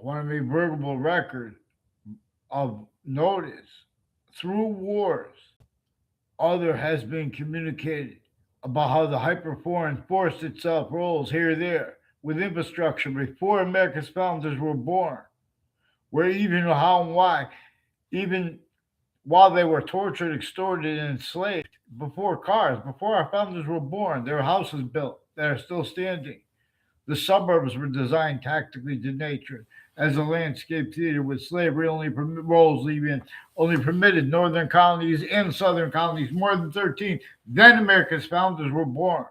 I want to make verbal record of notice through wars. Other has been communicated about how the hyperforeign forced itself roles here and there with infrastructure before America's founders were born, where even how and why, even while they were tortured, extorted, and enslaved, before cars, before our founders were born, there were houses built that are still standing. The suburbs were designed tactically to nature as a landscape theater with slavery only roles leaving only permitted northern colonies and southern colonies more than 13. Then America's founders were born.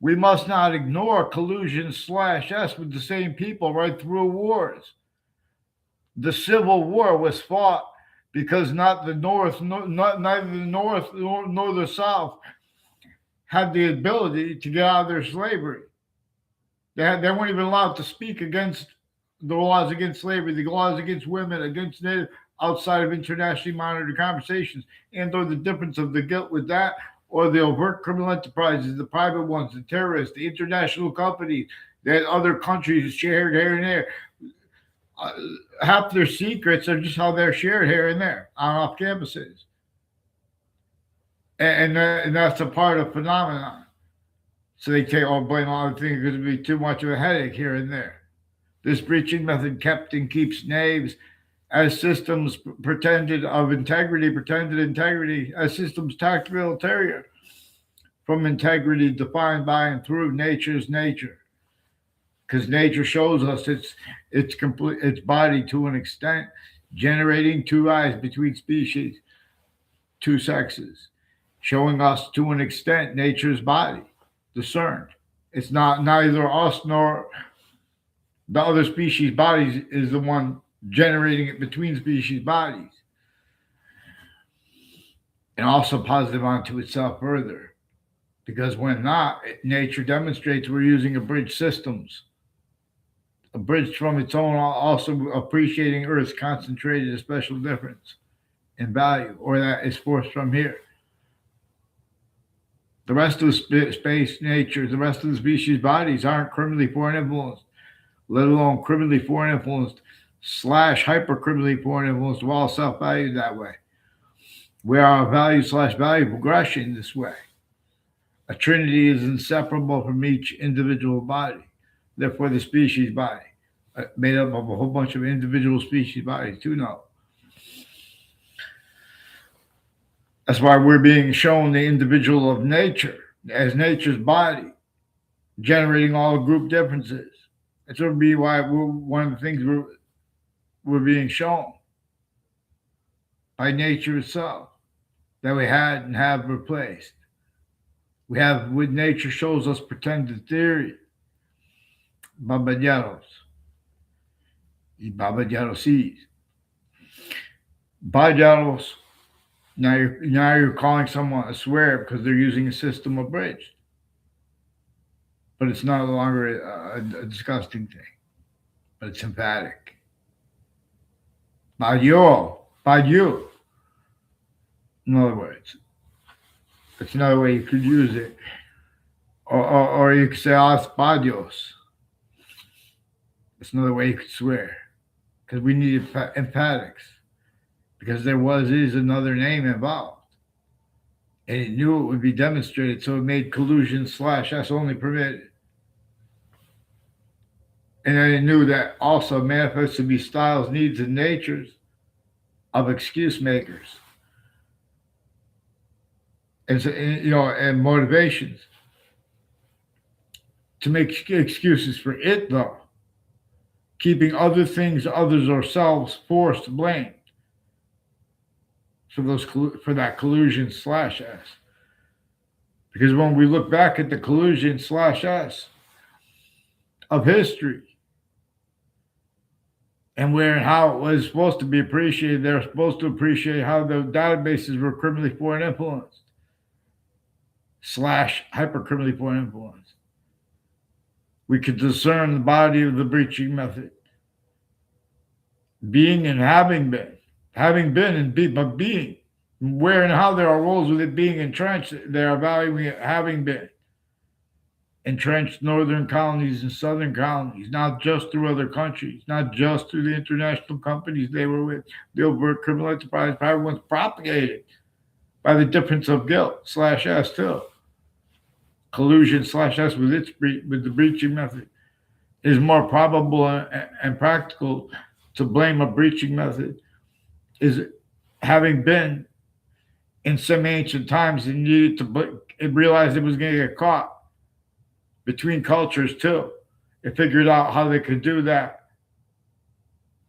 We must not ignore collusion slash S with the same people right through wars. The Civil War was fought because not the North, neither the North nor the South had the ability to get out of their slavery. They weren't even allowed to speak against the laws against slavery, the laws against women, against Native, outside of internationally monitored conversations, and or the difference of the guilt with that, or the overt criminal enterprises, the private ones, the terrorists, the international companies that other countries shared here and there. Uh, Half their secrets are just how they're shared here and there on off campuses, and that's a part of phenomenon. So they take all blame on other things because it'd be too much of a headache here and there. This breaching method kept and keeps knaves as systems pretended integrity, as systems tactical ulterior from integrity defined by and through nature's nature. Because nature shows us its complete its body to an extent, generating two eyes between species, two sexes, showing us to an extent nature's body discerned. It's not neither us nor the other species bodies is the one generating it between species bodies, and also positive onto itself further. Because when not, nature demonstrates we're using abridged systems, abridged from its own, also appreciating Earth's concentrated a special difference in value, or that is forced from here. The rest of the space, nature, the rest of the species bodies aren't criminally foreign influenced, let alone criminally foreign influenced slash hyper criminally foreign influenced, we're all self valued that way. We are a value slash value progression this way. A trinity is inseparable from each individual body. Therefore, the species body, made up of a whole bunch of individual species bodies, too. Now, that's why we're being shown the individual of nature as nature's body, generating all group differences. That's what be why one of the things we're being shown by nature itself that we had and have replaced. We have what nature shows us pretended theory, babaderos, y babaderosis. Babaderos, now you're calling someone a swear because they're using a system abridged. But it's no longer a disgusting thing, but it's emphatic. Badu. In other words, it's another way you could use it. Or you could say Aspadios. It's another way you could swear. Because we need emphatics. Because is another name involved. And it knew it would be demonstrated, so it made collusion slash S only permitted. And then it knew that also manifests to be styles, needs, and natures of excuse makers. And so, and motivations to make excuses for it, though, keeping other things, others, ourselves forced blamed for that collusion slash S. Because when we look back at the collusion slash S of history and where and how it was supposed to be appreciated, they're supposed to appreciate how the databases were criminally foreign influenced slash hyper criminally foreign influenced. We could discern the body of the breaching method. Being and having been and but being. Where and how there are roles with it being entrenched, they are valuing it having been. entrenched northern colonies and southern colonies, not just through other countries, not just through the international companies they were with. The overt criminal enterprise probably was propagated by the difference of guilt slash S too. Collusion slash S with with the breaching method. It is more probable and practical to blame a breaching method is having been in some ancient times and needed to it realized it was going to get caught between cultures too. It figured out how they could do that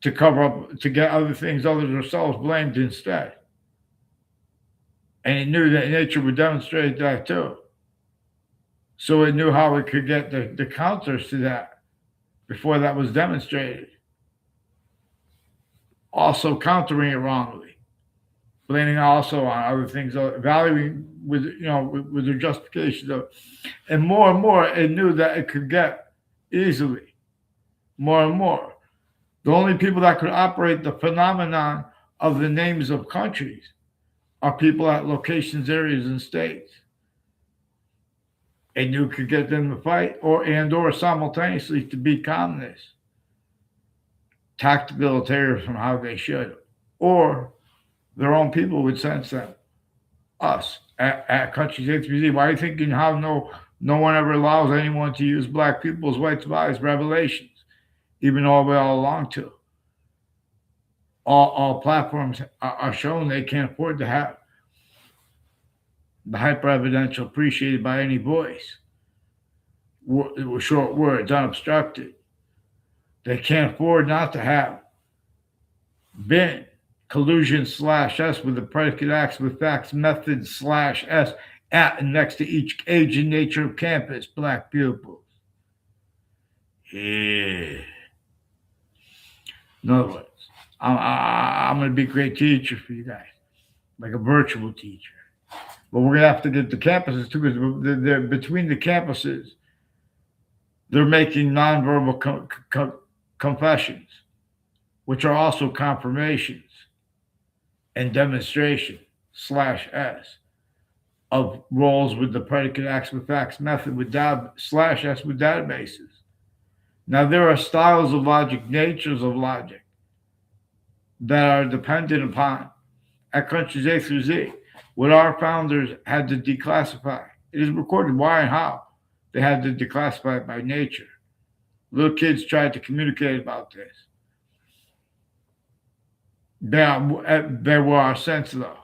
to cover up to get other things other than themselves blamed instead. And it knew that nature would demonstrate that too. So it knew how it could get the counters to that before that was demonstrated. Also countering it wrongly, blaming also on other things, valuing with with their justifications of, and more, it knew that it could get easily, more and more. The only people that could operate the phenomenon of the names of countries are people at locations, areas, and states. And you could get them to fight or simultaneously to be communists, tactical terrorists from how they should, or their own people would sense them. Us at countries A through Z. Why are you thinking how no one ever allows anyone to use black people's white bodies revelations, even though we all belong to? All platforms are shown they can't afford to have the hyper evidential appreciated by any voice. Short words, unobstructed. They can't afford not to have been collusion slash S with the predicate acts with facts method slash S at and next to each age and nature of campus, black pupils. Yeah. In other words, I'm going to be a great teacher for you guys, like a virtual teacher. But we're going to have to get the campuses too, because they're between the campuses, they're making nonverbal confessions, which are also confirmations and demonstration slash S of roles with the predicate acts with facts method with slash S with databases. Now, there are styles of logic, natures of logic that are dependent upon at countries A through Z what our founders had to declassify. It is recorded why and how they had to declassify it by nature. Little kids tried to communicate about this. They were our sense though,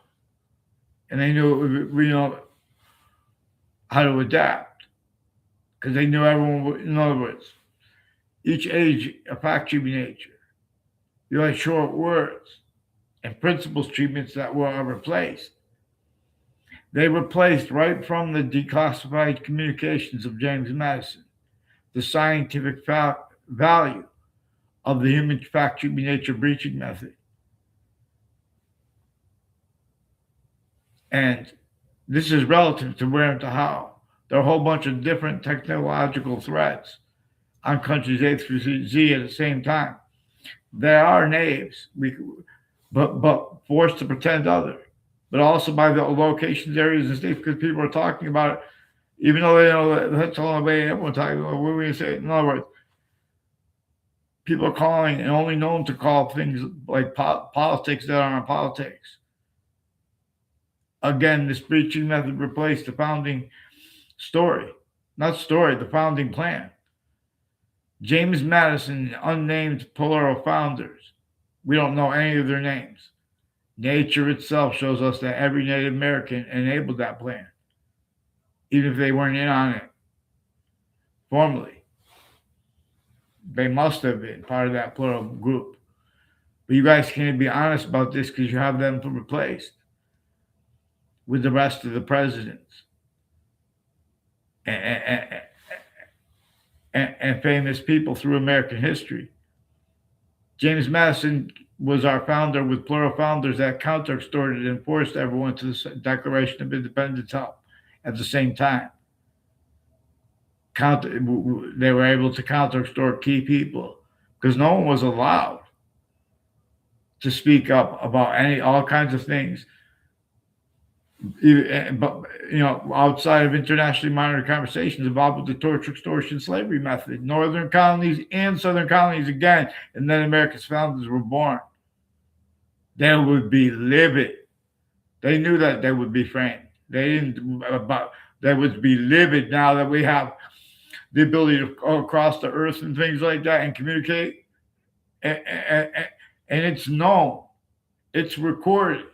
and they knew we know how to adapt because they knew everyone would, in other words, each age a fact should be nature. You had short words and principles treatments that were replaced. They replaced right from the declassified communications of James Madison the scientific value of the human fact should be nature breaching method. And this is relative to where and to how. There are a whole bunch of different technological threats on countries A through Z at the same time. There are knaves, but forced to pretend other, but also by the locations, areas, and states, because people are talking about it, even though they know that's the only way everyone talking about. What are we going to say? In other words, people are calling and only known to call things like politics that aren't politics. Again, this breaching method replaced the founding story, the founding plan. James Madison, unnamed plural founders. We don't know any of their names. Nature itself shows us that every Native American enabled that plan, even if they weren't in on it formally. They must have been part of that plural group. But you guys can't be honest about this because you have them replaced with the rest of the presidents and famous people through American history. James Madison was our founder with plural founders that counter-extorted and forced everyone to the Declaration of Independence up at the same time. They were able to counter-extort key people because no one was allowed to speak up about all kinds of things But outside of internationally monitored conversations involved with the torture, extortion, slavery method, northern colonies and southern colonies again, and then America's founders were born. They would be livid. They knew that they would be framed. They didn't about they would be livid now that we have the ability to cross the earth and things like that and communicate. And it's known, it's recorded.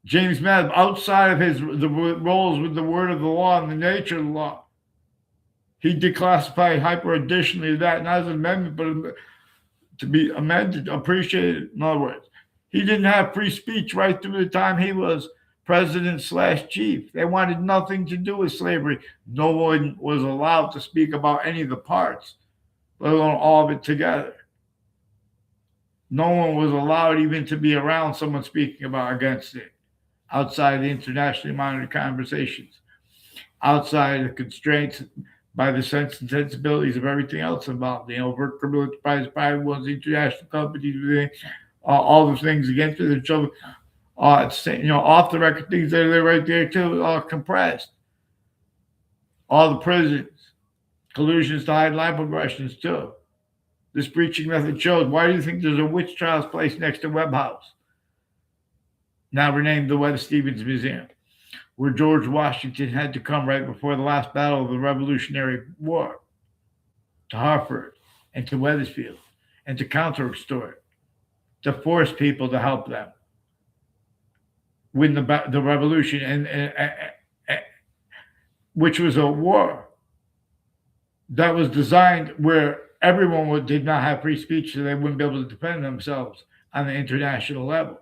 James Madison, outside of the roles with the word of the law and the nature of the law, he declassified hyper additionally to that, not as an amendment, but to be amended, appreciated. In other words, he didn't have free speech right through the time he was president/chief. They wanted nothing to do with slavery. No one was allowed to speak about any of the parts, let alone all of it together. No one was allowed even to be around someone speaking about against it, outside the internationally monitored conversations, outside the constraints by the sense and sensibilities of everything else involved. Overt criminal enterprise, private ones, international companies, all the things against each other. Off the record things that are right there too, compressed. All the prisons, collusions to hide line progressions too. This breaching method shows. Why do you think there's a witch trials place next to Webb House, now renamed the Webb Stevens Museum, where George Washington had to come right before the last battle of the Revolutionary War, to Hartford and to Wethersfield, and to counter-extort, to force people to help them win the revolution, and which was a war that was designed where everyone did not have free speech, so they wouldn't be able to defend themselves on the international level.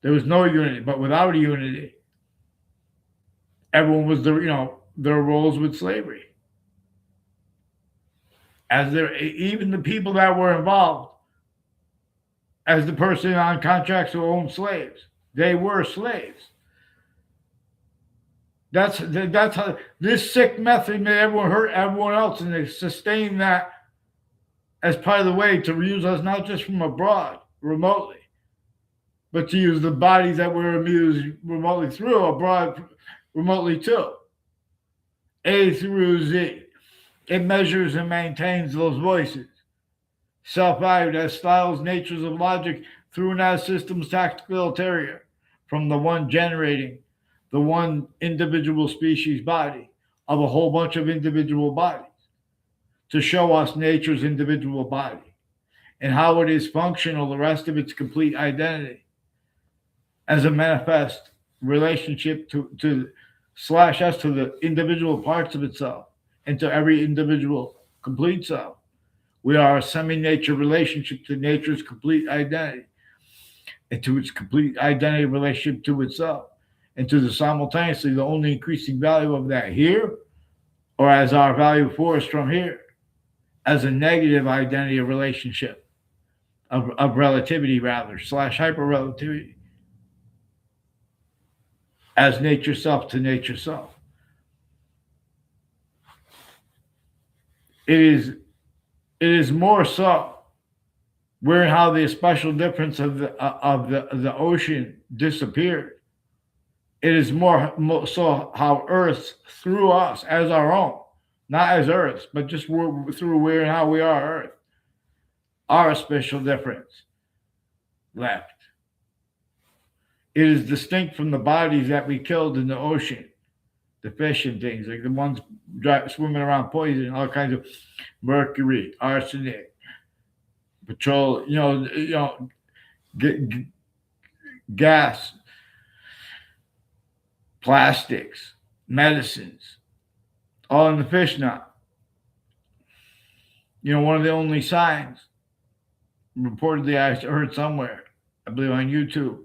There was no unity, but without a unity, everyone was their roles with slavery. Even the people that were involved, as the person on contracts who owned slaves, they were slaves. That's how this sick method made everyone hurt everyone else, and they sustained that as part of the way to use us not just from abroad, remotely, but to use the bodies that were amused remotely through abroad, remotely too. A through Z. It measures and maintains those voices, self-valued as styles, natures of logic through and as systems tactical ulterior, from the one generating the one individual species body of a whole bunch of individual bodies, to show us nature's individual body and how it is functional, the rest of its complete identity, as a manifest relationship to slash us to the individual parts of itself and to every individual complete self. We are a semi-nature relationship to nature's complete identity and to its complete identity relationship to itself, and to the simultaneously the only increasing value of that here, or as our value for us from here, as a negative identity of relationship, of relativity rather, slash hyper relativity, as nature self to nature self. It is more so where how the special difference of the ocean disappeared. It is more so how Earth through us as our own, not as Earth, but just through where and how we are Earth, our special difference left. It is distinct from the bodies that we killed in the ocean, the fish and things, like the ones swimming around poison, all kinds of mercury, arsenic, petroleum, gas, plastics, medicines, all in the fish now. One of the only signs, reportedly I heard somewhere, I believe on YouTube,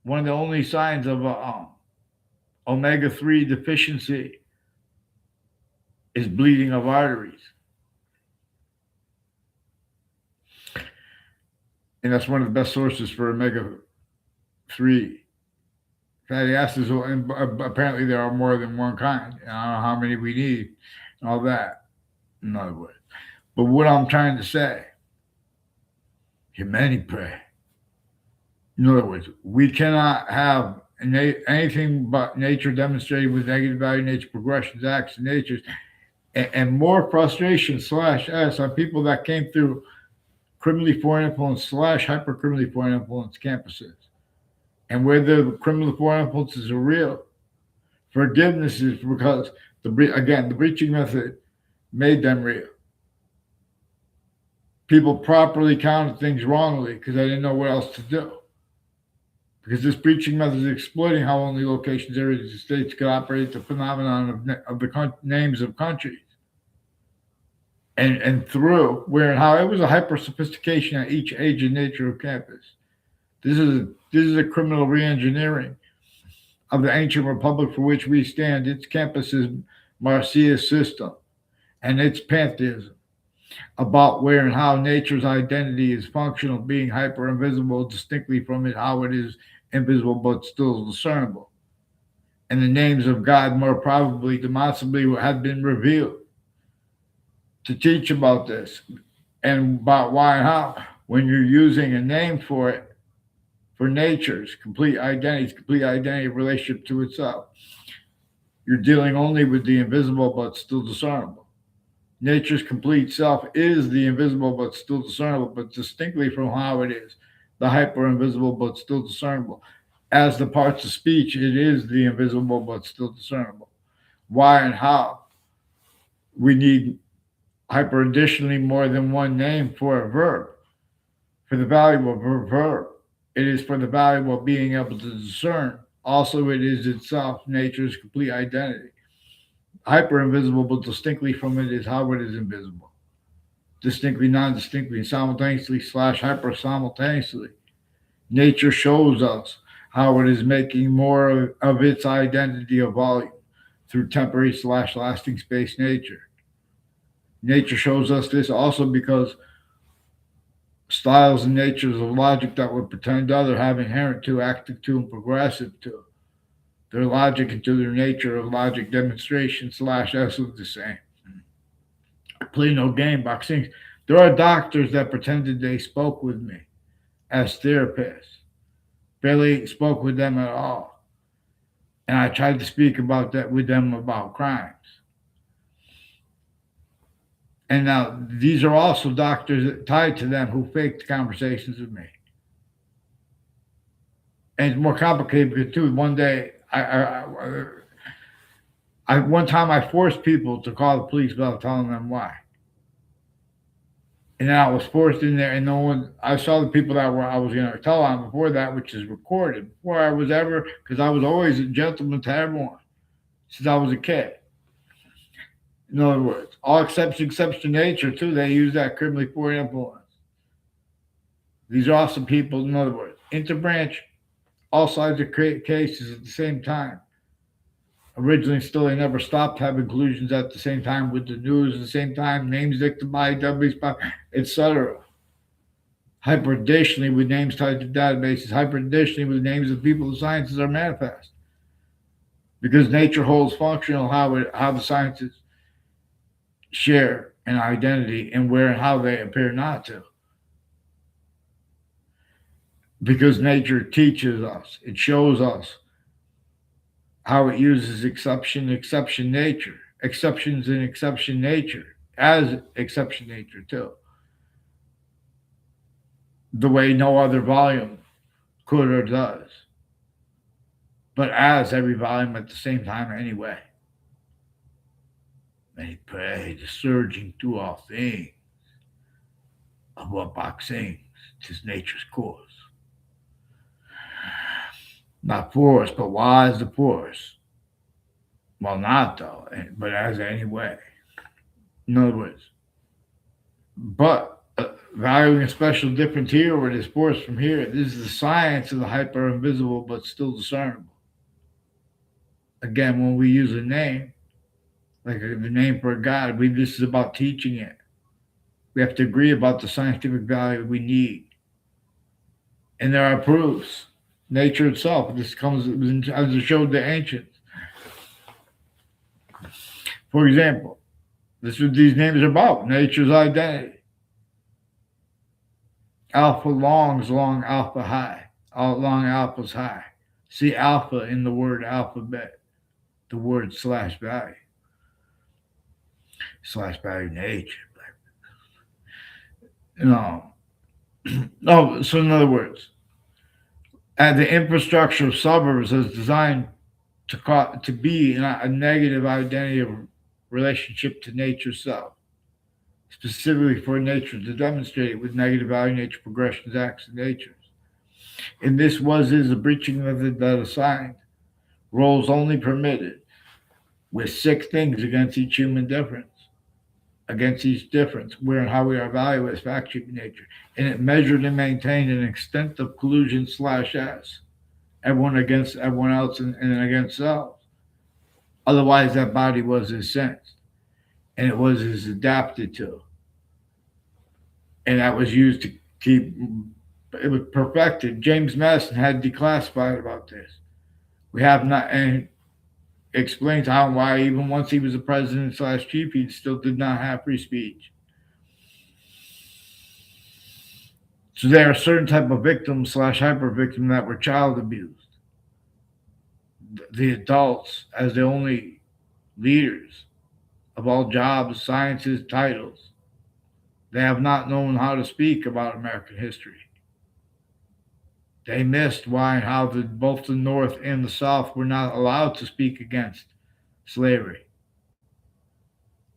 one of the only signs of omega-3 deficiency is bleeding of arteries. And that's one of the best sources for omega-3 fatty acids. And apparently there are more than one kind. I don't know how many we need and all that. In other words. But what I'm trying to say, humanity pray. In other words, we cannot have anything but nature demonstrated with negative value nature progressions, acts, and natures, and more frustration slash S on people that came through criminally foreign influence slash hyper criminally foreign influence campuses. And where the criminal foreign influences are real, forgiveness is because the breaching method made them real. People properly counted things wrongly because they didn't know what else to do. Because this breaching method is exploiting how only locations, areas, and states could operate the phenomenon of the names of countries. And through where and how it was a hyper sophistication at each age and nature of campus. This is a criminal reengineering of the ancient republic for which we stand, its campus's Marcia system, and its pantheism about where and how nature's identity is functional, being hyper invisible distinctly from it, how it is invisible but still discernible. And the names of God more probably, demonstrably, had been revealed to teach about this and about why and how. When you're using a name for it, for nature's complete identity relationship to itself, you're dealing only with the invisible but still discernible. Nature's complete self is the invisible but still discernible, but distinctly from how it is, the hyper invisible but still discernible. As the parts of speech, it is the invisible but still discernible. Why and how? We need hyper additionally more than one name for a verb. For the value of a verb, it is for the value of being able to discern. Also, it is itself nature's complete identity. Hyper invisible, but distinctly from it is how it is invisible. Distinctly, non distinctly, and simultaneously slash hyper simultaneously. Nature shows us how it is making more of its identity of volume through temporary slash lasting space nature. Nature shows us this also because styles and natures of logic that would pretend other have inherent to, active to, and progressive to. Their logic and to their nature of logic demonstration slash essence the same. Play no game boxing. There are doctors that pretended they spoke with me as therapists. Barely spoke with them at all. And I tried to speak about that with them about crimes. And now these are also doctors tied to them who faked conversations with me. And it's more complicated because too. One day, one time I forced people to call the police without telling them why. And then I was forced in there, and no one. I saw the people that I was going to tell on before that, which is recorded. Before I was ever, because I was always a gentleman to everyone since I was a kid. In other words, all exceptions to nature too. They use that criminally for influence. These are also people. In other words, interbranch all sides of cases at the same time. Originally, still, they never stopped having collusions at the same time with the news at the same time, names dictated by W, etc. Hyper-additionally, with names tied to databases, hyper-additionally, with names of people, the sciences are manifest. Because nature holds functional how the sciences share an identity and where and how they appear not to. Because nature teaches us, it shows us how it uses exception nature, exceptions in exception nature, as exception nature too. The way no other volume could or does, but as every volume at the same time anyway. May pray the surging through all things of what Bach sings, 'tis nature's course. Not for us, but wise the force. Well, not though, but as anyway. In other words, but valuing a special difference here where it is forced from here. This is the science of the hyper invisible but still discernible. Again, when we use a name, like the name for a God, this is about teaching it. We have to agree about the scientific value we need. And there are proofs. Nature itself, this comes as it showed the ancients. For example, this is what these names are about, nature's identity. Alpha longs long alpha high. all along alpha's high. See alpha in the word alphabet, the word slash value nature. No, no. So in other words, the infrastructure of suburbs is designed to be a negative identity of relationship to nature self, specifically for nature to demonstrate it with negative value nature progressions, acts, and natures. And this is a breaching method that assigned roles only permitted with six things against each human difference, against each difference, where and how we are evaluated as fact sheet nature. And it measured and maintained an extent of collusion slash S, everyone against everyone else and against self. Otherwise, that body was as sensed and it was as adapted to. And that was used to keep it was perfected. James Madison had declassified about this. We have not, and explains how and why, even once he was a president slash chief, he still did not have free speech. So there are certain type of victims slash hyper victim that were child abused. The adults, as the only leaders of all jobs, sciences, titles, they have not known how to speak about American history. They missed why and how both the North and the South were not allowed to speak against slavery,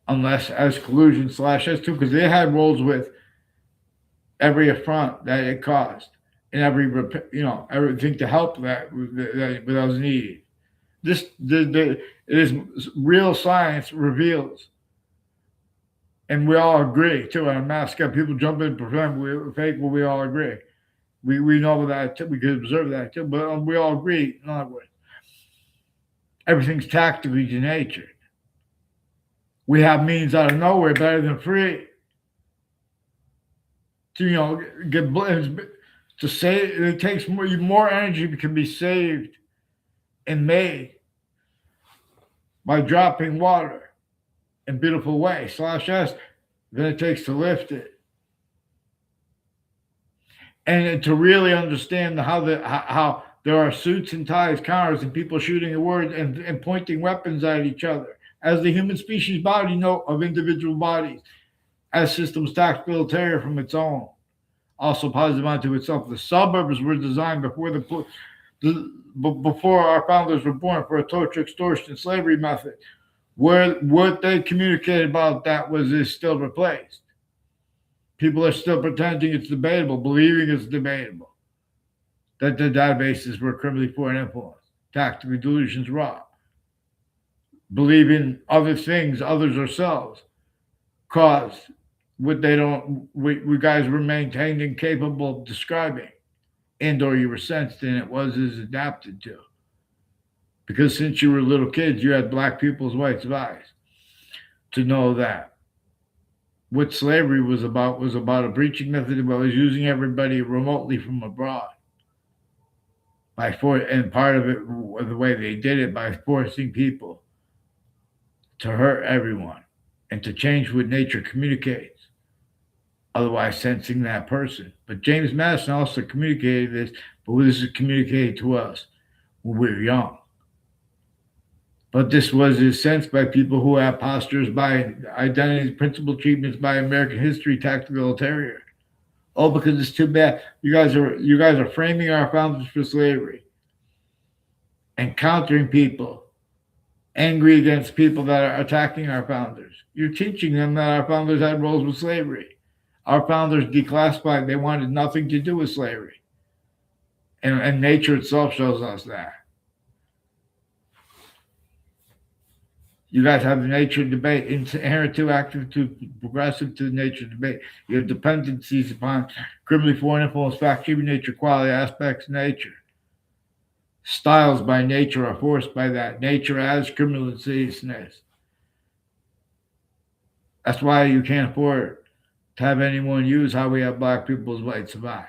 unless as collusion slash as too, because they had roles with every affront that it caused and everything to help that was needed. It is real science reveals, and we all agree too. On a mass scale, people jump in, pretend we're fake, but we all agree. We know that too. We can observe that too, but we all agree. In other words, everything's tactically denatured. We have means out of nowhere better than free to get to save. It takes more energy can be saved and made by dropping water in beautiful way slash s than it takes to lift it. And to really understand how there are suits and ties, counters, and people shooting at words and pointing weapons at each other. As the human species body note of individual bodies, as systems tactical ulterior from its own, also positive unto itself. The suburbs were designed before our founders were born for a torture, extortion, slavery method. Where what they communicated about that is still replaced. People are still pretending it's debatable, believing it's debatable, that the databases were criminally foreign influence, tactical delusions raw, believing other things, others ourselves, caused what they don't, we guys were maintained and capable of describing, and or you were sensed and it was as adapted to. Because since you were little kids, you had black people's whites of eyes to know that what slavery was about a breaching method that was using everybody remotely from abroad. And part of it, the way they did it, by forcing people to hurt everyone and to change what nature communicates, otherwise sensing that person. But James Madison also communicated this, but this is communicated to us when we were young. But this was sensed by people who have postures by identities, principal treatments by American history, tactical ulterior. Oh, because it's too bad. You guys are framing our founders for slavery and countering people, angry against people that are attacking our founders. You're teaching them that our founders had roles with slavery. Our founders declassified. They wanted nothing to do with slavery. And nature itself shows us that. You guys have the nature debate, inherent to, active to, progressive to the nature debate. You have dependencies upon criminally foreign influence, fact, human nature, quality, aspects of nature. Styles by nature are forced by that. Nature as criminal insidiousness. That's why you can't afford to have anyone use how we have black people's whites survive.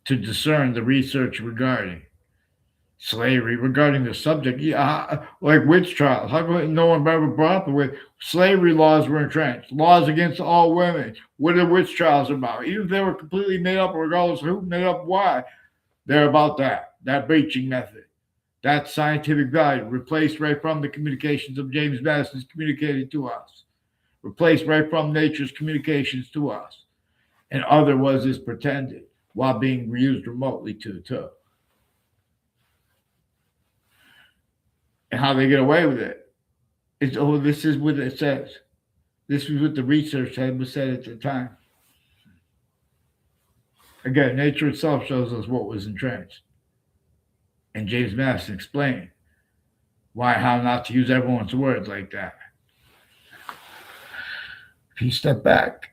To discern the research regarding Slavery regarding the subject, like witch trials. How come no one ever brought up the way slavery laws were entrenched? Laws against all women. What are witch trials about? Even if they were completely made up, regardless of who made up why, they're about that breaching method. That scientific value replaced right from the communications of James Madison's communicated to us, replaced right from nature's communications to us, and other was as pretended while being used remotely too. And how they get away with it is, oh, this is what it says. This was what the research had was said at the time. Again, nature itself shows us what was entrenched. And James Madison explained how not to use everyone's words like that. If you step back,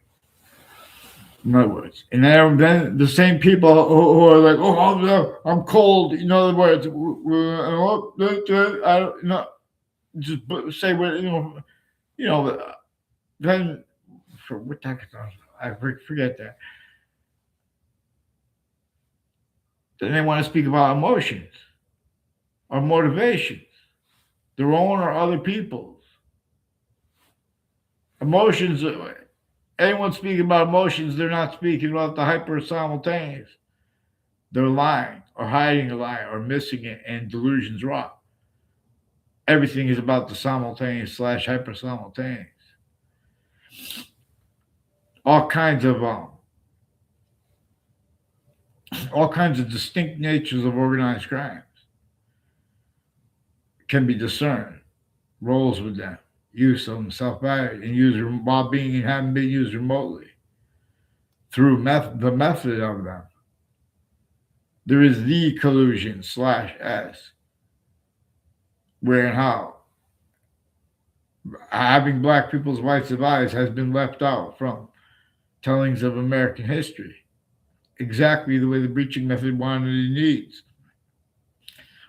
in other words, and then the same people who are like, oh, I'm cold. In other words, I don't know. Just say what Then for what type of stuff? I forget that. Then they want to speak about emotions or motivations, their own or other people's. Emotions, anyone speaking about emotions, they're not speaking about the hyper simultaneous. They're lying or hiding a lie or missing it, and delusions wrong. Everything is about the simultaneous / hyper simultaneous. All kinds of distinct natures of organized crimes can be discerned. Roles with them, use of them, self-value, and user while being and having been used remotely through the method of them. There is the collusion / S, where and how having black people's rights of eyes has been left out from tellings of American history, exactly the way the breaching method wanted and needs.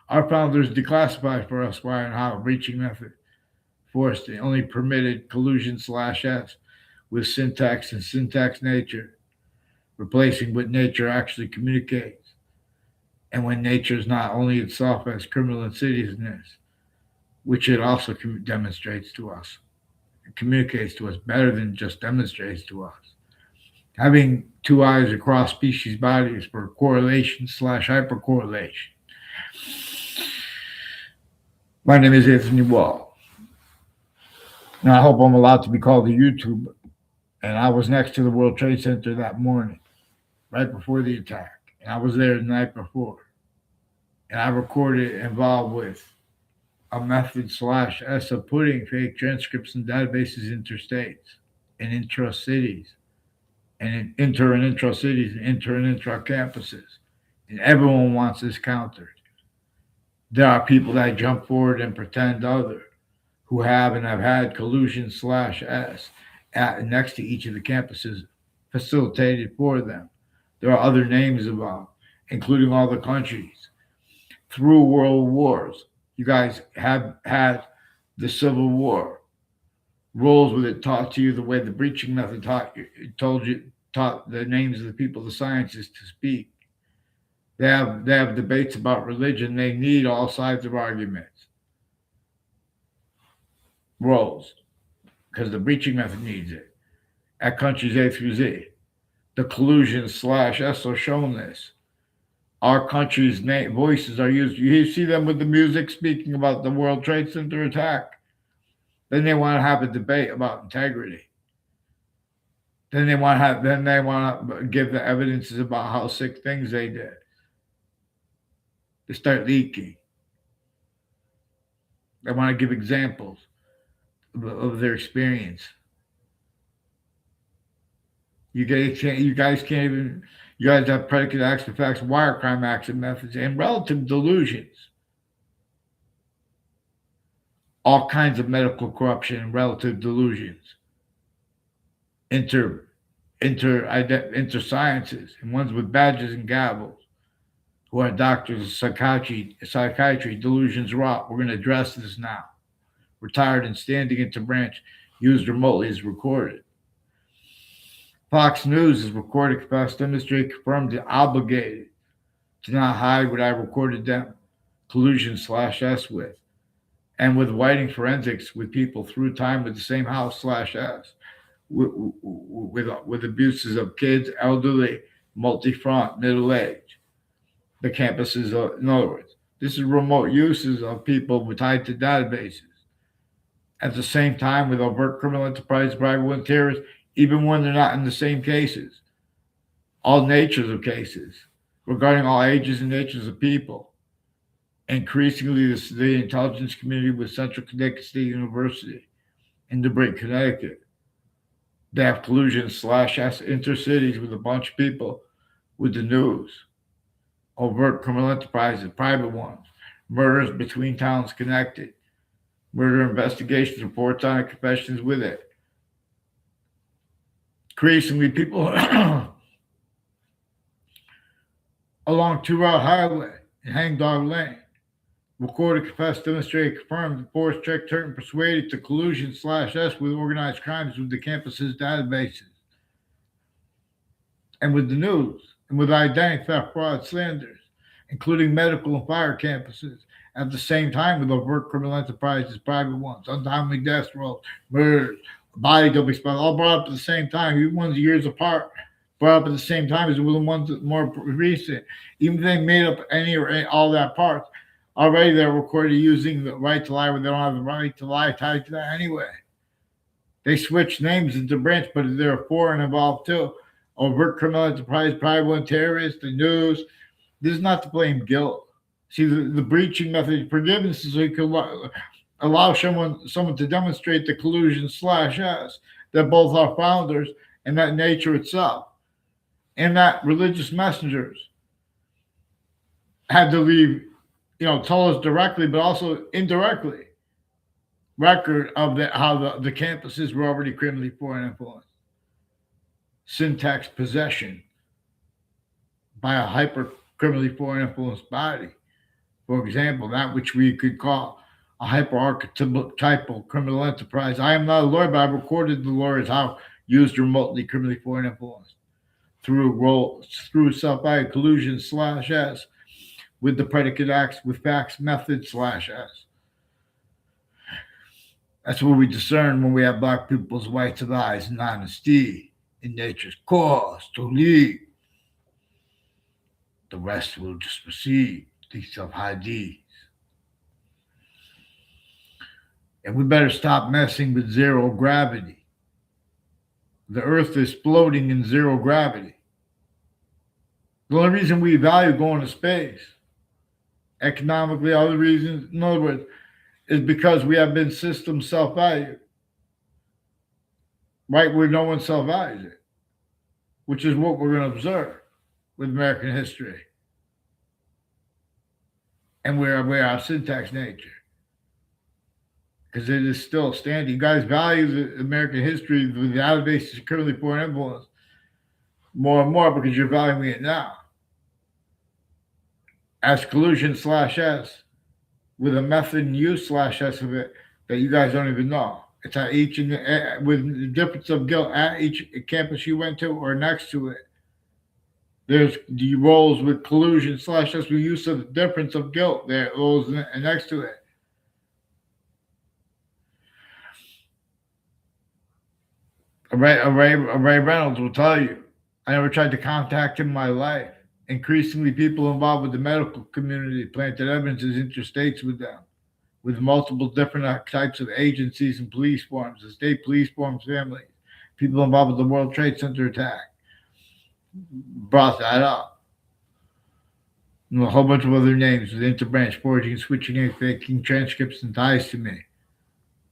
Our founders declassified for us why and how breaching method forced the only permitted collusion / S with syntax and syntax nature, replacing what nature actually communicates. And when nature is not only itself as criminal insidiousness, which it also demonstrates to us, it communicates to us better than just demonstrates to us. Having two eyes across species bodies for correlation / hypercorrelation. My name is Anthony Wall. And I hope I'm allowed to be called a YouTuber. And I was next to the World Trade Center that morning, right before the attack. And I was there the night before. And I recorded involved with a method / S of putting fake transcripts and databases interstates and intra-cities and inter and intra-cities and inter and intra-campuses. And everyone wants this countered. There are people that jump forward and pretend other, who have and have had collusion / S next to each of the campuses facilitated for them. There are other names involved, including all the countries. Through world wars, you guys have had the Civil War. Roles with it taught to you the way the breaching method taught the names of the people, the scientists to speak. They have debates about religion. They need all sides of arguments. Roles, because the breaching method needs it. At countries A through Z, the collusion / S are shown this. Our country's voices are used. You see them with the music speaking about the World Trade Center attack. Then they want to have a debate about integrity. Then they want to give the evidences about how sick things they did. They start leaking. They want to give examples of their experience. You guys can't even. You guys have predicate acts, facts, wire crime acts, and methods, and relative delusions. All kinds of medical corruption and relative delusions. Inter sciences, and ones with badges and gavels, who are doctors of psychiatry, delusions rot. We're going to address this now. Retired and standing into branch, used remotely is recorded. Fox News is recorded, confessed, demonstrated, confirmed, and obligated to not hide what I recorded them. collusion slash S with, and with writing forensics with people through time with the same house slash S, with abuses of kids, elderly, multi-front, middle age. The campuses, in other words, this is remote uses of people tied to databases. At the same time, with overt criminal enterprise, private one terrorists, even when they're not in the same cases, all natures of cases, regarding all ages and natures of people. Increasingly, the intelligence community with Central Connecticut State University in DeBrake, Connecticut. They have collusion slash intercities with a bunch of people with the news, overt criminal enterprises, private ones, murders between towns connected, murder investigations, reports on it, confessions with it. Increasingly, people along Two Route Highway and Hangdog Lane. Recorded, confessed, demonstrated, confirmed, reports, checked, hurt, and persuaded to collusion slash S with organized crimes with the campus's databases and with the news and with identity theft, fraud, slanders, including medical and fire campuses. At the same time, with overt criminal enterprises, private ones, untimely deaths, rolls, murders, body double spell, all brought up at the same time, even ones years apart, brought up at the same time as the ones that more recent. Even if they made up any or all that parts, already they're recorded using the right to lie when they don't have the right to lie tied to that anyway. They switch names into branch, but there are foreign involved too. Overt criminal enterprise, private one, terrorists, the news. This is not to blame guilt. See, the breaching method of forgiveness is so you can allow someone to demonstrate the collusion slash S that both are founders and that nature itself, and that religious messengers had to leave, tell us directly, but also indirectly, record of how the campuses were already criminally foreign influenced. Syntax possession by a hyper criminally foreign influenced body. For example, that which we could call a hyper-archetypal criminal enterprise. I am not a lawyer, but I've recorded the lawyers how used remotely criminally foreign influence through self-value collusion slash S with the predicate acts with facts method slash S. That's what we discern when we have black people's whites of eyes and honesty in nature's course to lead. The rest will just receive these self-IDs. And we better stop messing with zero gravity. The earth is floating in zero gravity. The only reason we value going to space, economically, other reasons, in other words, is because we have been system self-valued. Right where no one self-values it, which is what we're going to observe with American history. And where our syntax nature. Because it is still standing. You guys value the American history, the databases of currently foreign influence more and more because you're valuing it now. As collusion slash S with a method and use slash S of it that you guys don't even know. It's at each with the difference of guilt at each campus you went to or next to it. There's the roles with collusion slash S with use of the difference of guilt there, roles next to it. Ray Reynolds will tell you, I never tried to contact him in my life. Increasingly, people involved with the medical community planted evidence as interstates with them, with multiple different types of agencies and police forms, the state police forms, families, people involved with the World Trade Center attack. Brought that up. And a whole bunch of other names with interbranch forging, switching, and faking transcripts and ties to me,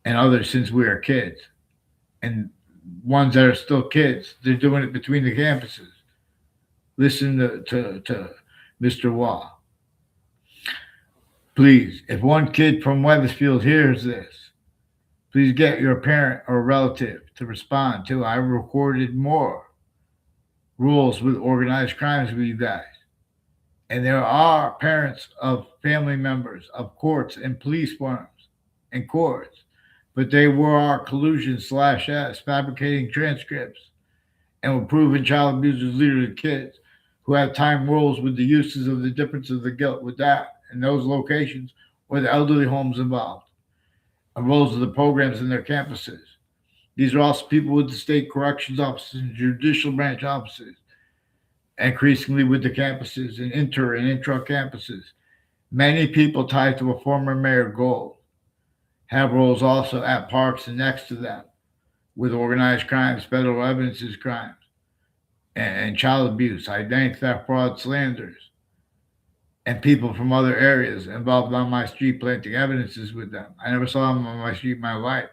and others since we were kids. And ones that are still kids, they're doing it between the campuses. Listen to Mr. Wah. Please, if one kid from Weathersfield hears this, please get your parent or relative to respond to. I recorded more rules with organized crimes with you guys. And there are parents of family members of courts and police forms and courts, but they were our collusion slash S, fabricating transcripts and were proven child abusers, leaders of kids who have time rules with the uses of the difference of the guilt with that in those locations or the elderly homes involved, and roles of the programs in their campuses. These are also people with the state corrections offices and judicial branch offices, increasingly with the campuses and intra campuses. Many people tied to a former mayor goal have roles also at parks and next to them with organized crimes, federal evidences crimes, and child abuse, identity theft, fraud, slanders, and people from other areas involved on my street planting evidences with them. I never saw them on my street in my life.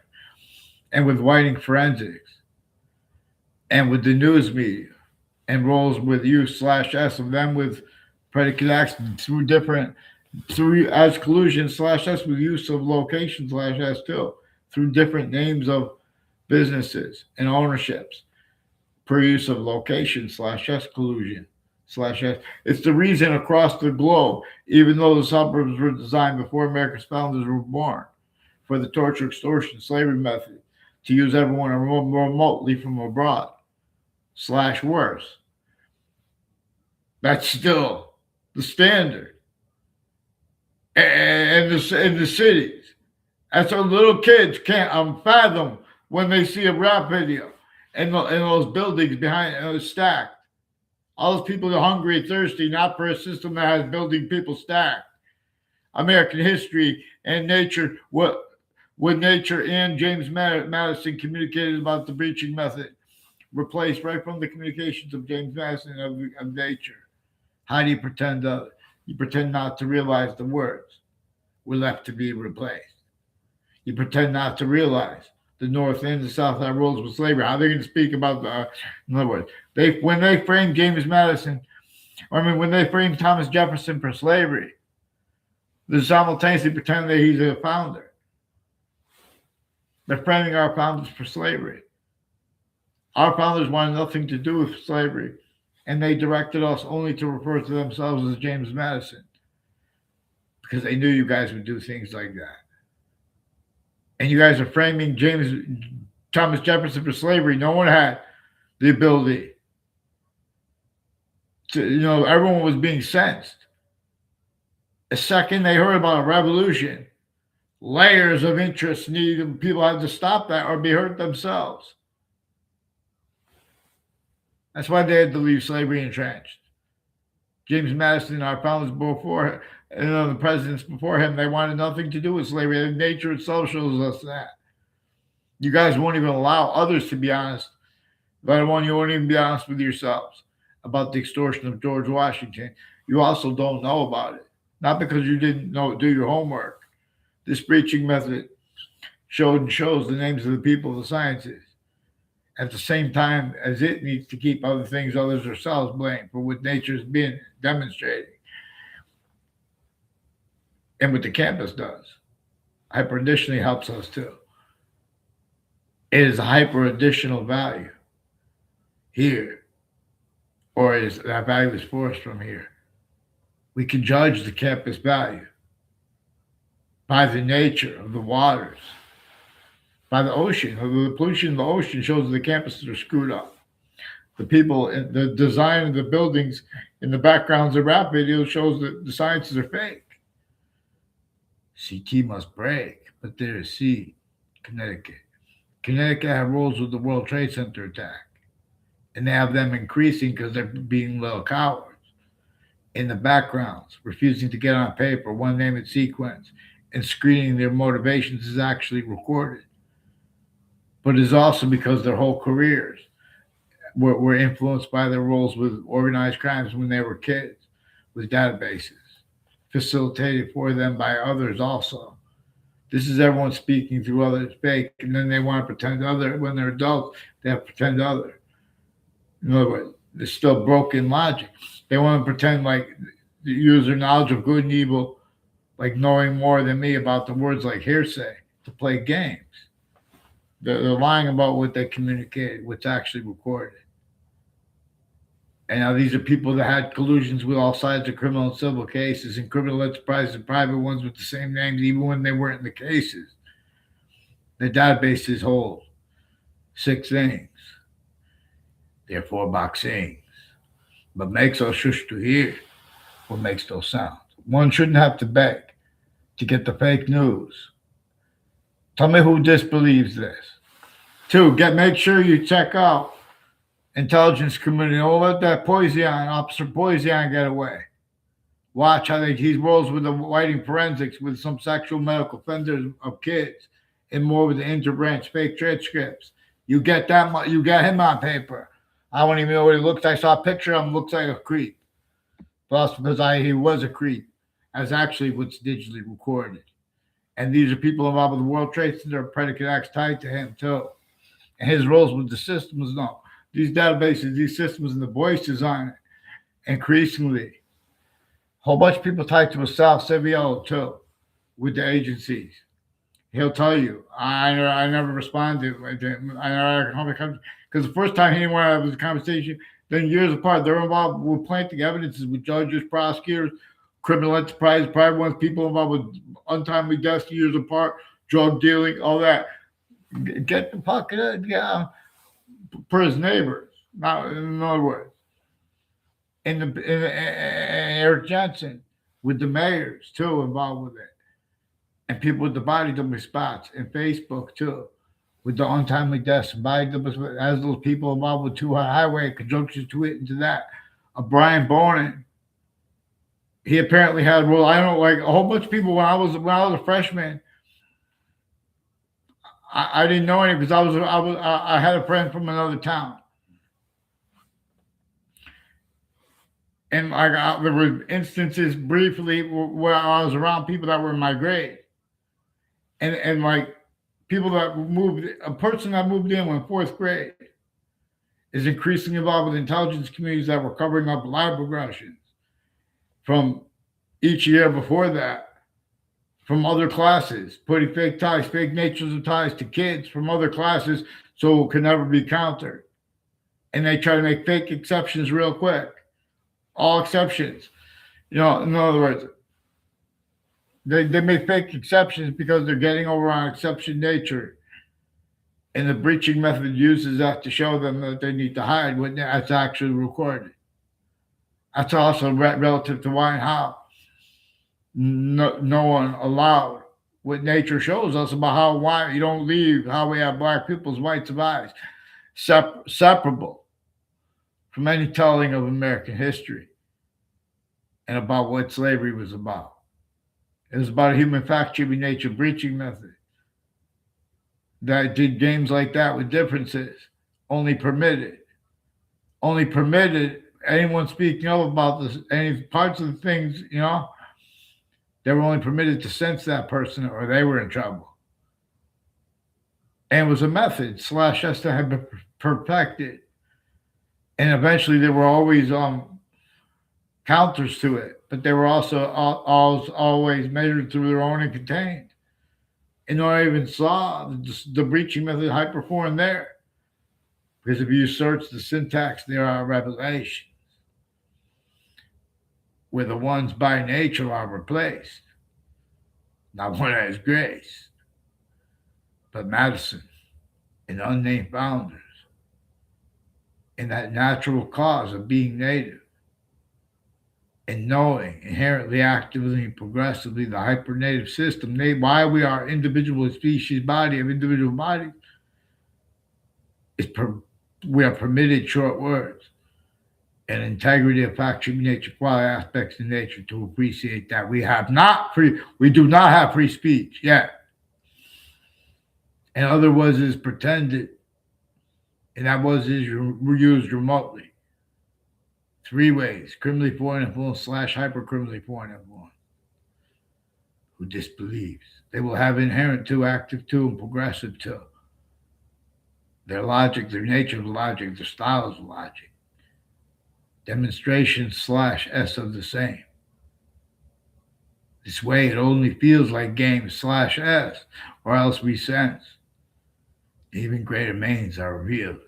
And with whiting forensics, and with the news media, and roles with you slash S of them with predicate acts through different through as collusion slash S with use of location slash S too through different names of businesses and ownerships per use of location slash S collusion slash S. It's the reason across the globe, even though the suburbs were designed before America's founders were born, for the torture, extortion, slavery method, to use everyone remotely from abroad slash worse. That's still the standard. And in the cities. That's what little kids can't fathom when they see a rap video and those buildings behind stacked. All those people are hungry, thirsty, not for a system that has building people stacked. American history and nature, what nature and James Madison communicated about the breaching method, replaced right from the communications of James Madison of nature. How do you pretend you pretend not to realize the words were left to be replaced? You pretend not to realize the North and the South had roles with slavery. How are they going to speak about in other words, when they framed James Madison, when they framed Thomas Jefferson for slavery, they simultaneously pretend that he's a founder. They're framing our founders for slavery. Our founders wanted nothing to do with slavery, and they directed us only to refer to themselves as James Madison because they knew you guys would do things like that. And you guys are framing Thomas Jefferson for slavery. No one had the ability to, everyone was being censed. The second they heard about a revolution, layers of interest needed, people had to stop that or be hurt themselves. That's why they had to leave slavery entrenched. James Madison, our founders before, and the presidents before him, they wanted nothing to do with slavery. Nature itself shows us that. You guys won't even allow others to be honest. Let alone you won't even be honest with yourselves about the extortion of George Washington. You also don't know about it. Not because you didn't do your homework. This breaching method shows the names of the people of the sciences at the same time as it needs to keep other things others themselves blamed for what nature's been demonstrating. And what the campus does. Hyper additionally helps us too. It is a hyper additional value here, or is that value is forced from here. We can judge the campus value by the nature of the waters, by the ocean. The pollution of the ocean shows the campuses are screwed up. The people, the design of the buildings in the backgrounds of rap videos shows that the sciences are fake. CT must break, but there is C, Connecticut. Connecticut have roles with the World Trade Center attack, and they have them increasing because they're being little cowards. In the backgrounds, refusing to get on paper, one name in sequence, and screening their motivations is actually recorded. But it's also because their whole careers were influenced by their roles with organized crimes when they were kids, with databases, facilitated for them by others also. This is everyone speaking through others fake, and then they want to pretend other. When they're adults, they have to pretend other. In other words, there's still broken logic. They want to pretend like the user knowledge of good and evil, like knowing more than me about the words like hearsay to play games. They're lying about what they communicated, what's actually recorded. And now these are people that had collusions with all sides of criminal and civil cases, and criminal enterprises and private ones with the same names, even when they weren't in the cases. The databases hold 6 things. Therefore, boxing. But makes us shush to hear what makes those sounds. One shouldn't have to beg to get the fake news. Tell me who disbelieves this. Two, make sure you check out intelligence community. Don't let that Officer Poison get away. Watch how he rolls with the writing forensics with some sexual medical offenders of kids and more with the interbranch fake transcripts. You get that, you get him on paper. I don't even know what he looks like. I saw a picture of him, looks like a creep. Plus, because he was a creep, as actually what's digitally recorded. And these are people involved with the World Trade Center, predicate acts tied to him too. And his roles with the systems, no. These databases, these systems, and the voices on it, increasingly. A whole bunch of people tied to a South Seville too, with the agencies. He'll tell you, I never responded. Because the first time he didn't want to have this conversation, then years apart, they're involved with planting evidences with judges, prosecutors, criminal enterprise, private ones, people involved with untimely deaths years apart, drug dealing, all that. Get the fuck for his neighbors. Now, in other words, in Eric Johnson with the mayors too involved with it, and people with the body double spots, and Facebook too, with the untimely deaths, body double spots, as those people involved with two highway conjunction to it into that. Brian Bonin, he apparently had a role. I don't know, like a whole bunch of people when I was a freshman. I didn't know any because I had a friend from another town, and there were instances briefly where I was around people that were in my grade, and like people that moved, a person that moved in when fourth grade is increasingly involved with intelligence communities that were covering up live progressions from each year before that, from other classes, putting fake ties, fake natures of ties to kids from other classes so it can never be countered. And they try to make fake exceptions real quick. All exceptions. In other words, they make fake exceptions because they're getting over on exception nature. And the breaching method uses that to show them that they need to hide when that's actually recorded. That's also relative to why and how no one allowed what nature shows us about why you don't leave, how we have black people's whites of eyes separable from any telling of American history and about what slavery was about. It was about a human fact-cheating nature breaching method that did games like that with differences, only permitted anyone speaking up about this, any parts of the things, they were only permitted to censor that person or they were in trouble. And it was a method / us to have been perfected. And eventually there were always counters to it, but they were also always measured through their own and contained. And I even saw the breaching method hyperforeign there. Because if you search the syntax, there are revelations where the ones by nature are replaced. Not one as grace, but Madison and unnamed founders. And that natural cause of being native and knowing inherently, actively, and progressively the hypernative system, why we are individual species body of individual bodies, we are permitted short words and integrity of fact, nature, quality aspects of nature to appreciate that we do not have free speech yet. And other was is pretended, and that was is used remotely. 3 ways: criminally foreign influence / hypercriminally foreign influence. Who disbelieves? They will have inherent to, active to, and progressive to. Their logic, their nature of logic, their style of logic. Demonstration / S of the same. This way it only feels like game / S, or else we sense. Even greater meanings are revealed.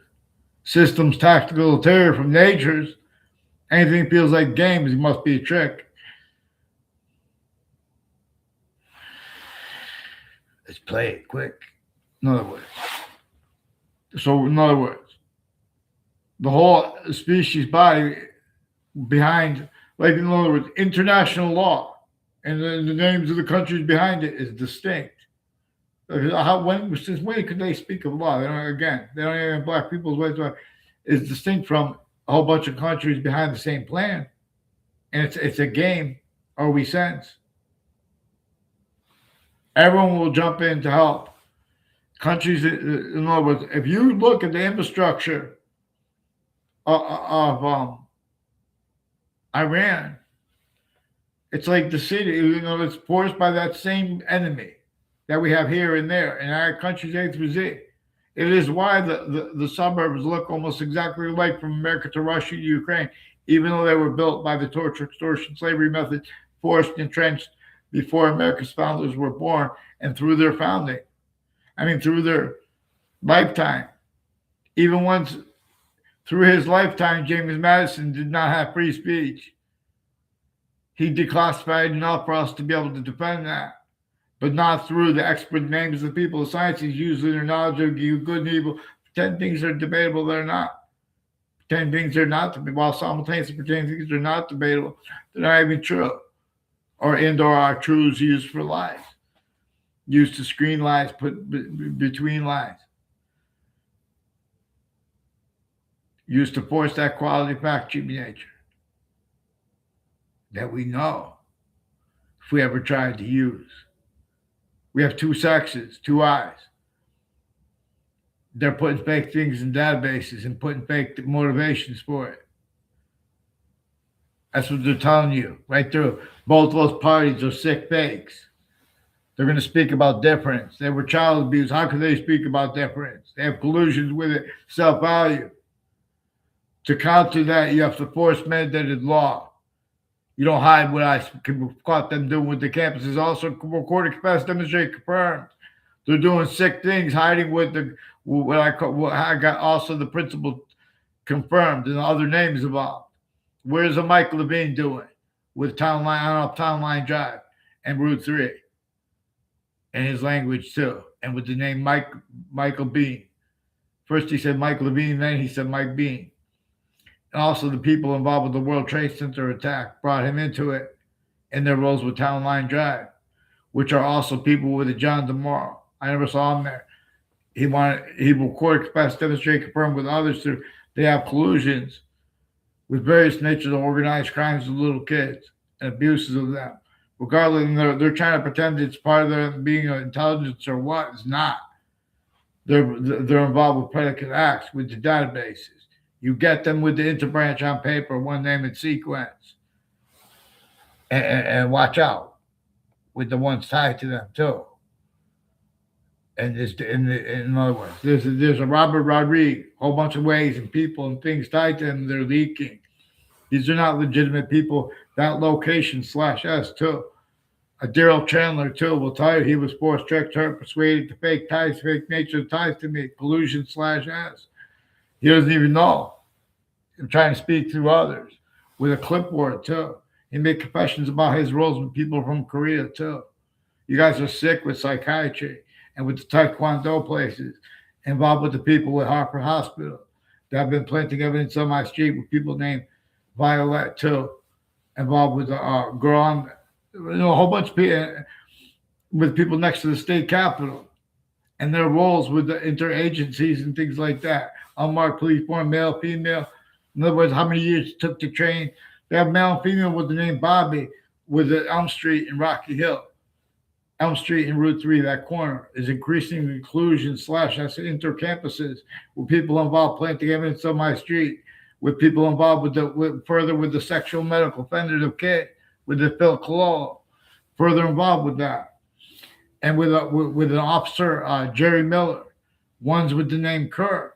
Systems tactical terror from nature's. Anything feels like games, it must be a trick. Let's play it quick. In other words, the whole species body behind, like in other words, international law and the names of the countries behind it is distinct. Since when could they speak of law? They don't even have black people's rights is distinct from a whole bunch of countries behind the same plan, and it's a game. Are we sense? Everyone will jump in to help. Countries, in other words, if you look at the infrastructure of Iran, it's like the city, it's forced by that same enemy that we have here and there in our countries A through Z. It is why the suburbs look almost exactly like from America to Russia to Ukraine, even though they were built by the torture, extortion, slavery methods, forced, entrenched before America's founders were born and through their founding. Through their lifetime. Even once through his lifetime, James Madison did not have free speech. He declassified enough for us to be able to defend that, but not through the expert names of the people of science. He's using their knowledge of good and evil. Pretend things are debatable, they're not. Pretend things are not debatable, while simultaneously pretending things are not debatable, they're not even true. Or are truths used for lies. Used to screen lies, put between lies. Used to force that quality fact-checking nature that we know if we ever tried to use. We have two sexes, two eyes. They're putting fake things in databases and putting fake motivations for it. That's what they're telling you right through. Both those parties are sick fakes. They're going to speak about difference. They were child abuse. How could they speak about difference? They have collusions with it, self-value. To counter that, you have to force mandated law. You don't hide what I caught them doing with the campuses. Also, recorded capacity demonstrate confirmed. They're doing sick things, hiding with what I got also the principal confirmed and other names involved. Where's a Mike Levine doing with Town Line Drive and Route 3? And his language too, and with the name Michael Bean. First he said Mike Levine, then he said Mike Bean. And also the people involved with the World Trade Center attack brought him into it in their roles with Town Line Drive, which are also people with a John DeMorrow. I never saw him there. He recorded, expressed, demonstrate, confirmed with others through they have collusions with various natures of organized crimes of little kids and abuses of them. Regardless, they're trying to pretend it's part of their being an intelligence or what. It's not. They're involved with predicate acts with the databases. You get them with the interbranch on paper, one name and sequence, and watch out with the ones tied to them too. And in other words, there's a Robert Rodriguez, a whole bunch of ways and people and things tied to them. They're leaking. These are not legitimate people. That location /S too. Daryl Chandler too will tell you he was forced, tricked, hurt, persuaded to fake ties, fake nature ties to me. Collusion /S. He doesn't even know. I'm trying to speak through others with a clipboard too. He made confessions about his roles with people from Korea too. You guys are sick with psychiatry and with the Taekwondo places involved with the people with Hartford Hospital that have been planting evidence on my street with people named Violet too, involved with a girl on, a whole bunch of people with people next to the state capitol and their roles with the interagencies and things like that. Unmarked police form, male, female. In other words, how many years it took to train. They have male and female with the name Bobby with the Elm Street in Rocky Hill. Elm Street and Route 3, that corner, is increasing inclusion /S intercampuses with people involved planting evidence on my street, with people involved with the sexual medical offenders of kids, with the Phil Cololo, further involved with that, and with an officer, Jerry Miller, ones with the name Kerr.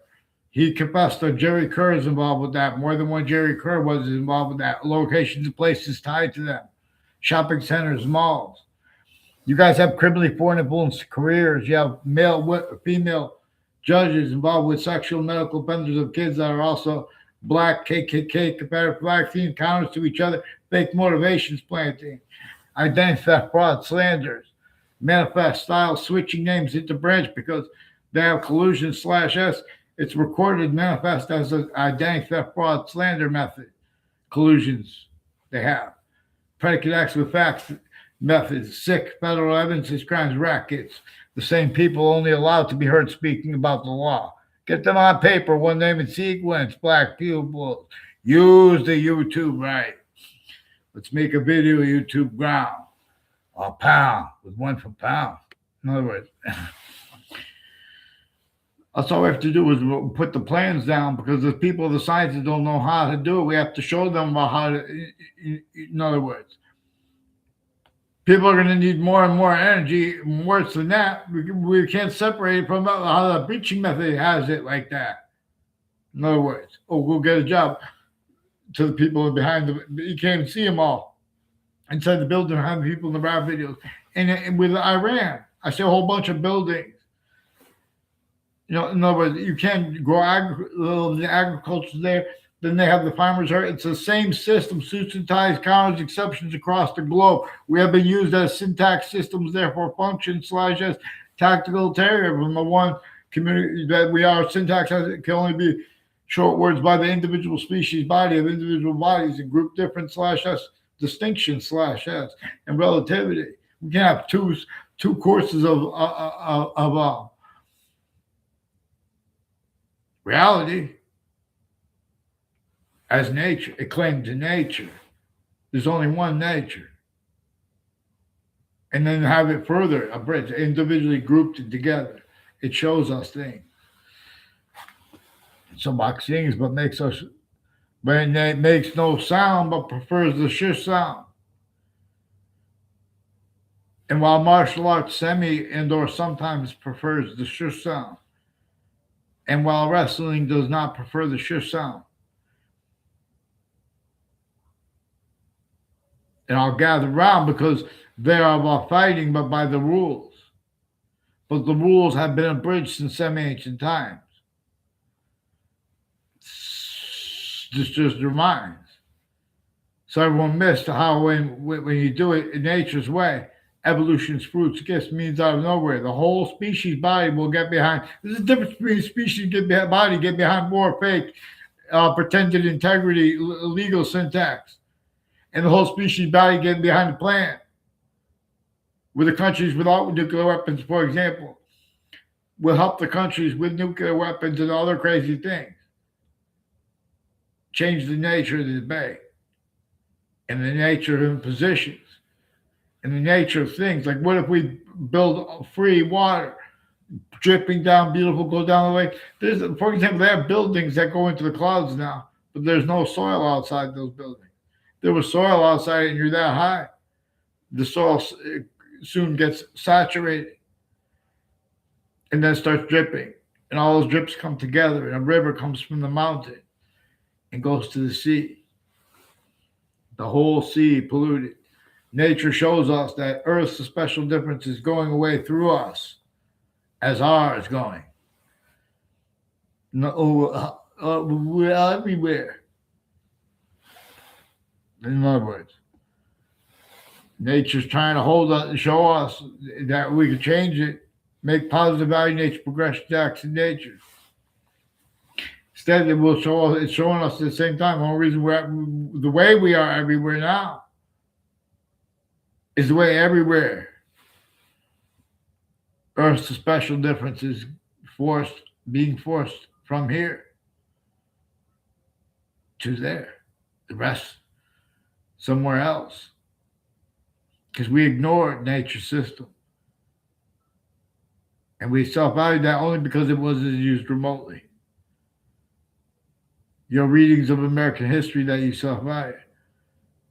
He confessed that Jerry Kerr is involved with that. More than one Jerry Kerr was involved with that. Locations and places tied to them, shopping centers, malls. You guys have criminally foreign influence careers. You have male, female judges involved with sexual medical offenders of kids that are also black, KKK, Confederate flag team, counters to each other, fake motivations planting, identity theft, fraud, slanders, manifest style, switching names into branch because they have collusion /S. It's recorded manifest as an identity theft, fraud, slander method. Collusions they have. Predicate acts with facts. methods, sick, federal evidence, crimes, rackets. The same people only allowed to be heard speaking about the law. Get them on paper, one name in sequence, black pupils. Use the YouTube right. Let's make a video YouTube ground. A pound with one for pound. In other words, that's all we have to do is put the plans down because the people, the scientists don't know how to do it. We have to show them about how to, in other words, people are going to need more and more energy. Worse than that, we can't separate it from how the preaching method has it like that. In other words, oh, we'll get a job to the people behind you can't even see them all inside the building behind the people in the rap videos. And with Iran, I see a whole bunch of buildings. In other words, you can't grow agriculture there. Then they have the farmers hurt. It's the same system, suits and ties, counters, exceptions across the globe. We have been used as syntax systems, therefore function / as tactical terror from the one community that we are. Syntax can only be short words by the individual species body of individual bodies and group difference / s distinction / s and relativity. We can have two courses of reality as nature, a claim to nature. There's only one nature. And then have it further abridged, individually grouped together. It shows us things. Some things, but it makes no sound, but prefers the shush sound. And while martial arts semi and or sometimes prefers the shush sound, and while wrestling does not prefer the shush sound, and I'll gather round because they are about fighting, but by the rules. But the rules have been abridged since semi-ancient times. This just reminds. So everyone missed how when you do it in nature's way, evolution's fruits, gifts, means out of nowhere. The whole species body will get behind. There's a difference between species get behind more fake, pretended integrity, legal syntax, and the whole species body getting behind the plan. With the countries without nuclear weapons, for example, will help the countries with nuclear weapons and other crazy things change the nature of the debate and the nature of positions and the nature of things. Like, what if we build free water dripping down, beautiful, go down the way? For example, they have buildings that go into the clouds now, but there's no soil outside those buildings. There was soil outside and you're that high, the soil soon gets saturated and then starts dripping. And all those drips come together and a river comes from the mountain and goes to the sea. The whole sea polluted. Nature shows us that Earth's special difference is going away through us as ours going. No, we're everywhere. In other words, nature's trying to hold us and show us that we can change it, make positive value nature, progression acts in nature. Instead, it will show us, it's showing us at the same time. The only reason the way we are everywhere now is the way everywhere. Earth's special difference is being forced from here to there. The rest somewhere else. Because we ignored nature's system. And we self-valued that only because it wasn't used remotely. Your readings of American history that you self-value.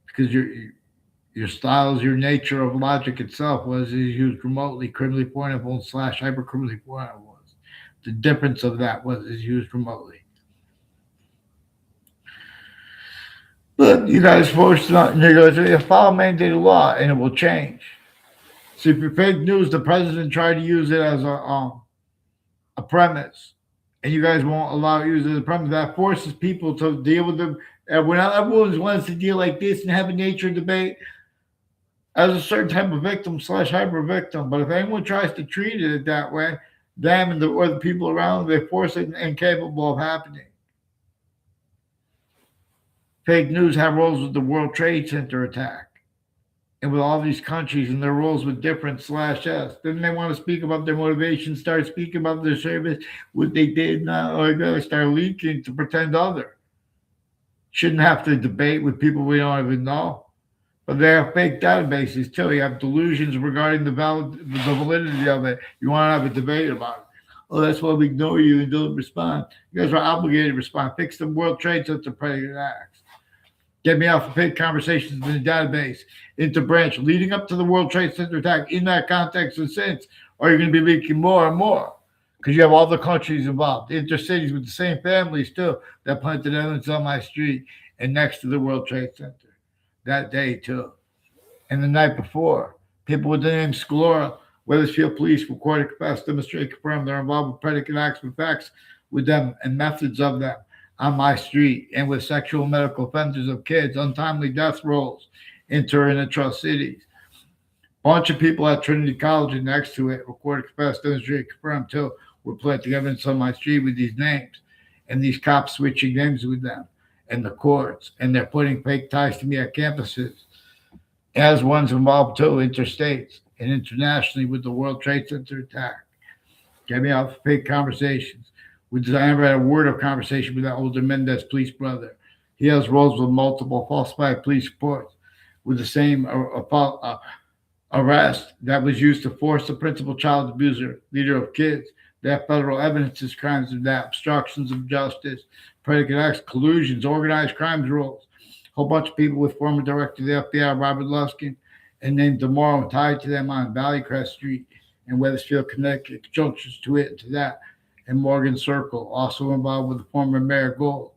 Because your styles, your nature of logic itself was used remotely, criminally pointable / hyper-criminally pointable. The difference of that is used remotely. But you guys forced it on. You guys follow mandated law and it will change. So if you're fake news, the president tried to use it as a premise, and you guys won't allow it use it as a premise. That forces people to deal with them. And when everyone wants to deal like this and have a nature debate as a certain type of victim / hyper victim, but if anyone tries to treat it that way, them or the people around them, they force it incapable of happening. Fake news have roles with the World Trade Center attack. and with all these countries and their roles with different slash s. Then they want to speak about their motivation, start speaking about their service, what they did, now, or they start leaking to pretend other. Shouldn't have to debate with people we don't even know. But they have fake databases too. You have delusions regarding the validity of it. You want to have a debate about it. Oh, that's why we ignore you and don't respond. You guys are obligated to respond. Fix the World Trade Center predicate acts. Get me off of paid conversations in the database into branch leading up to the World Trade Center attack in that context and since, or you're going to be leaking more and more because you have all the countries involved, intercities with the same families too that planted evidence on my street and next to the World Trade Center that day too, and the night before. People with the name Scalora, Weathersfield Police recorded, confessed, demonstrate, confirmed they're involved with predicate acts and facts with them and methods of them on my street and with sexual medical offenders of kids, untimely death rolls, inter and intra cities. Bunch of people at Trinity College and next to it recorded, confessed, demonstrated, confirmed too. Were planting evidence on my street with these names and these cops switching names with them and the courts, and they're putting fake ties to me at campuses as ones involved too, interstates and internationally with the World Trade Center attack. Get me off fake conversations. I never had a word of conversation with that older Mendez police brother. He has roles with multiple falsified police reports with the same arrest that was used to force the principal child abuser, leader of kids. They have federal evidence as crimes of that, obstructions of justice, predicate acts, collusions, organized crimes rules. A whole bunch of people with former director of the FBI, Robert Luskin, and named tomorrow tied to them on Valleycrest Street in Weathersfield, Connecticut, conjunctions to it and to that. And Morgan Circle, also involved with the former Mayor Gold,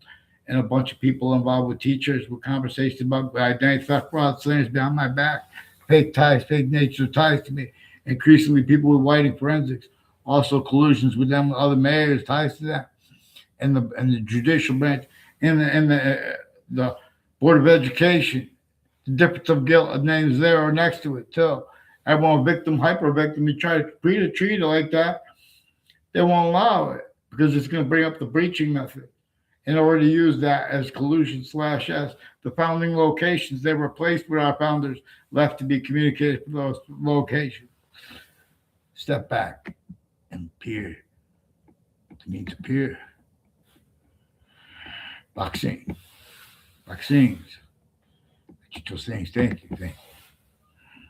and a bunch of people involved with teachers with conversations about identity theft, fraud, slanders behind my back, fake ties, fake nature ties to me. Increasingly, people with whiting forensics, also collusions with them, with other mayors, ties to them, and the judicial branch, and the Board of Education. The difference of guilt of names there or next to it too. Everyone victim, hyper victim. You try to treat it like that, they won't allow it because it's going to bring up the breaching method. In order to use that as collusion slash S, the founding locations they replaced with our founders left to be communicated for those locations. Step back and peer. It means peer. Vaccine. Vaccines. Those things. Thank you. Thank you.